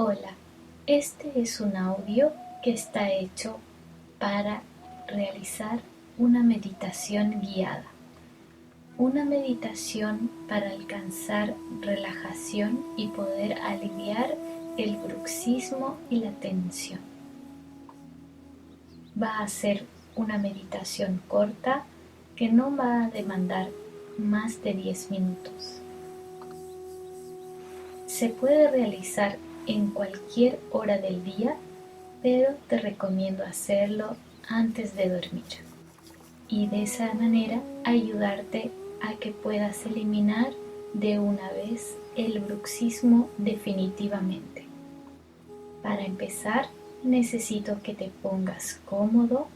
Hola, este es un audio que está hecho para realizar una meditación guiada. Una meditación para alcanzar relajación y poder aliviar el bruxismo y la tensión. Va a ser una meditación corta que no va a demandar más de 10 minutos. Se puede realizar en cualquier hora del día, pero te recomiendo hacerlo antes de dormir y de esa manera ayudarte a que puedas eliminar de una vez el bruxismo definitivamente. Para empezar, necesito que te pongas cómodo.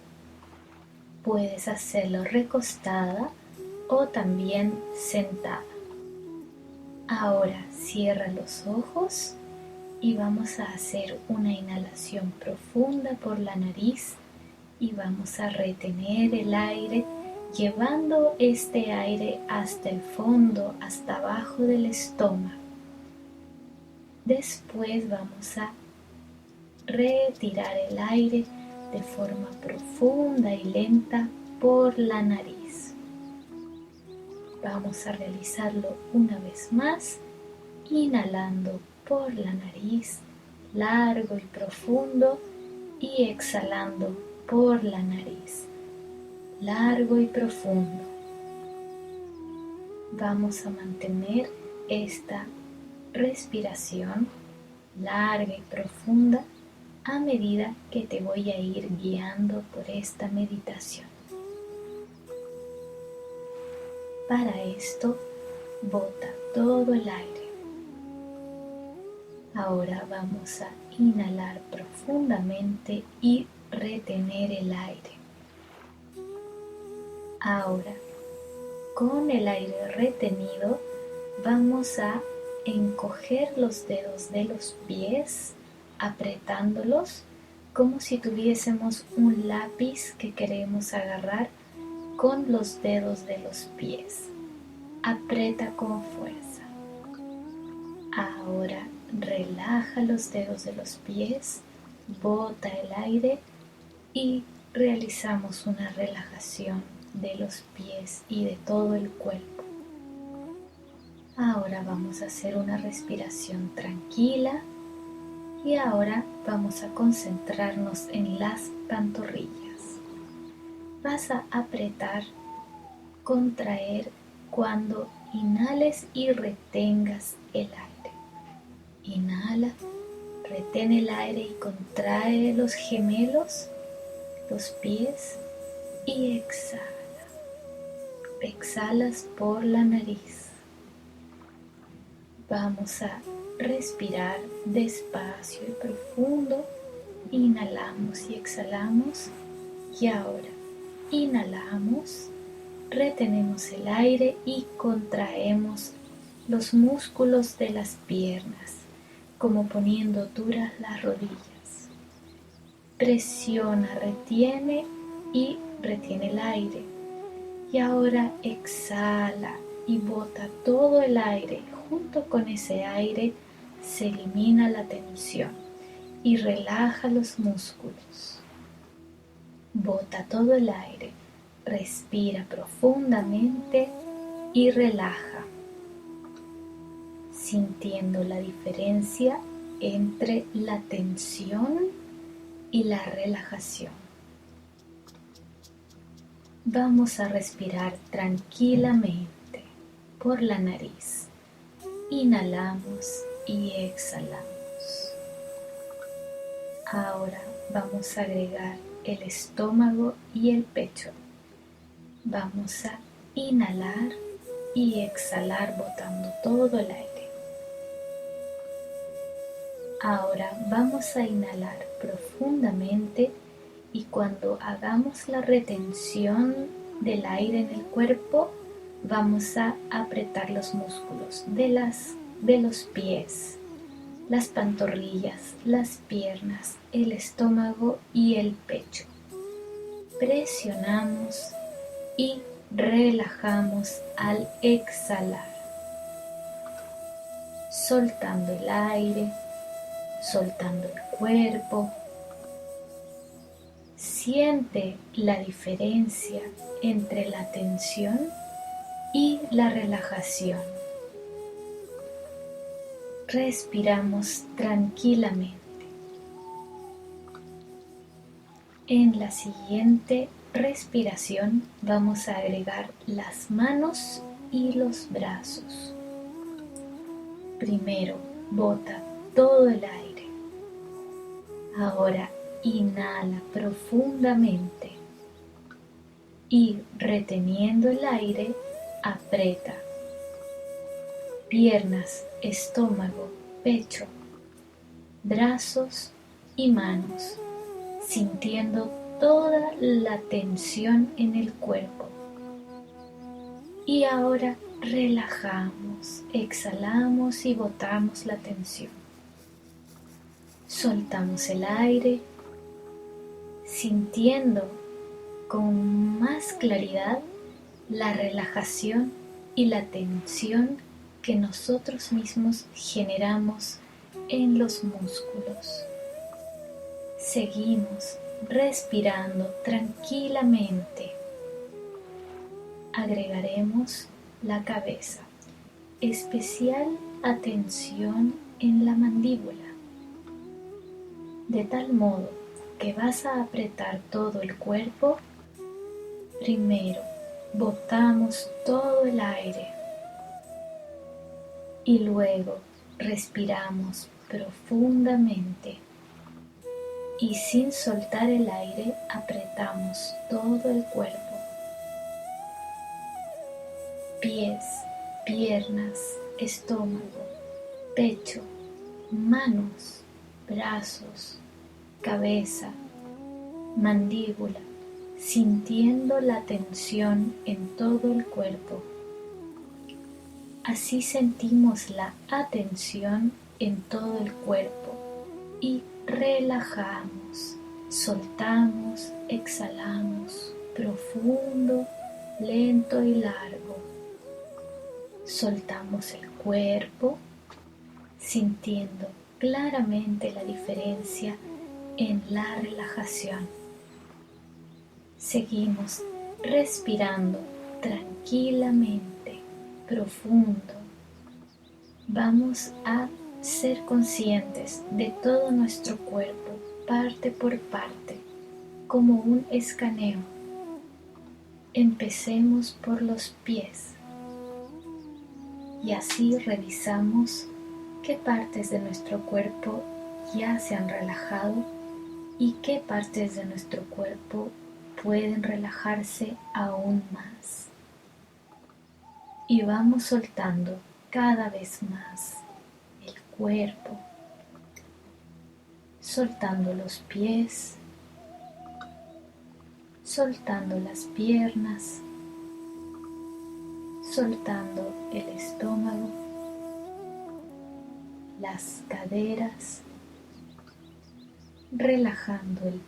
Puedes hacerlo recostada o también sentada. Ahora cierra los ojos y vamos a hacer una inhalación profunda por la nariz y vamos a retener el aire, llevando este aire hasta el fondo, hasta abajo del estómago. Después vamos a retirar el aire de forma profunda y lenta por la nariz. Vamos a realizarlo una vez más, inhalando por la nariz, largo y profundo, y exhalando por la nariz, largo y profundo. Vamos a mantener esta respiración larga y profunda a medida que te voy a ir guiando por esta meditación. Para esto, bota todo el aire. Ahora vamos a inhalar profundamente y retener el aire. Ahora, con el aire retenido, vamos a encoger los dedos de los pies, apretándolos como si tuviésemos un lápiz que queremos agarrar con los dedos de los pies. Aprieta con fuerza. Ahora relaja los dedos de los pies, bota el aire y realizamos una relajación de los pies y de todo el cuerpo. Ahora vamos a hacer una respiración tranquila y ahora vamos a concentrarnos en las pantorrillas. Vas a apretar, contraer cuando inhales y retengas el aire. Inhala, retén el aire y contrae los gemelos, los pies y exhala. Exhalas por la nariz. Vamos a respirar despacio y profundo. Inhalamos y exhalamos. Y ahora inhalamos, retenemos el aire y contraemos los músculos de las piernas, como poniendo duras las rodillas. Presiona, retiene y retiene el aire. Y ahora exhala y bota todo el aire. Junto con ese aire se elimina la tensión y relaja los músculos. Bota todo el aire, respira profundamente y relaja, sintiendo la diferencia entre la tensión y la relajación. Vamos a respirar tranquilamente por la nariz. Inhalamos y exhalamos. Ahora vamos a agregar el estómago y el pecho. Vamos a inhalar y exhalar botando todo el aire. Ahora vamos a inhalar profundamente y cuando hagamos la retención del aire en el cuerpo, vamos a apretar los músculos de los pies, las pantorrillas, las piernas, el estómago y el pecho. Presionamos y relajamos al exhalar, soltando el aire, soltando el cuerpo. Siente la diferencia entre la tensión y la relajación. Respiramos tranquilamente. En la siguiente respiración vamos a agregar las manos y los brazos. Primero, bota todo el aire. Ahora inhala profundamente y reteniendo el aire, aprieta piernas, estómago, pecho, brazos y manos, sintiendo toda la tensión en el cuerpo. Y ahora relajamos, exhalamos y botamos la tensión. Soltamos el aire, sintiendo con más claridad la relajación y la tensión que nosotros mismos generamos en los músculos. Seguimos respirando tranquilamente. Agregaremos la cabeza, especial atención en la mandíbula, de tal modo que vas a apretar todo el cuerpo. Primero, botamos todo el aire y luego respiramos profundamente y sin soltar el aire apretamos todo el cuerpo. Pies, piernas, estómago, pecho, manos, brazos, cabeza, mandíbula, sintiendo la tensión en todo el cuerpo. Así sentimos la atención en todo el cuerpo y relajamos, soltamos, exhalamos, profundo, lento y largo. Soltamos el cuerpo, sintiendo claramente la diferencia en la relajación. Seguimos respirando tranquilamente, profundo. Vamos a ser conscientes de todo nuestro cuerpo, parte por parte, como un escaneo. Empecemos por los pies y así revisamos qué partes de nuestro cuerpo ya se han relajado y qué partes de nuestro cuerpo pueden relajarse aún más. Y vamos soltando cada vez más el cuerpo, soltando los pies, soltando las piernas, soltando el estómago, las caderas, relajando el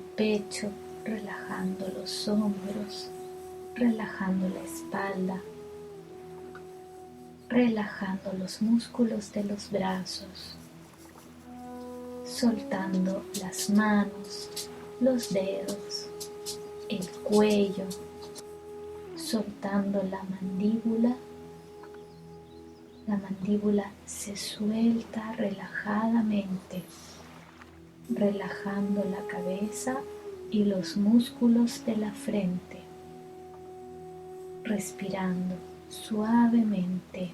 pecho, relajando los hombros, relajando la espalda, relajando los músculos de los brazos, soltando las manos, los dedos, el cuello, soltando la mandíbula. La mandíbula se suelta relajadamente, relajando la cabeza y los músculos de la frente, respirando suavemente,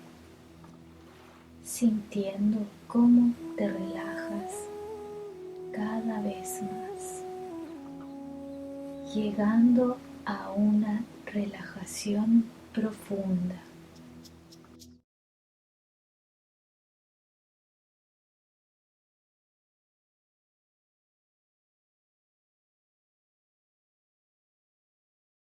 sintiendo cómo te relajas cada vez más, llegando a una relajación profunda.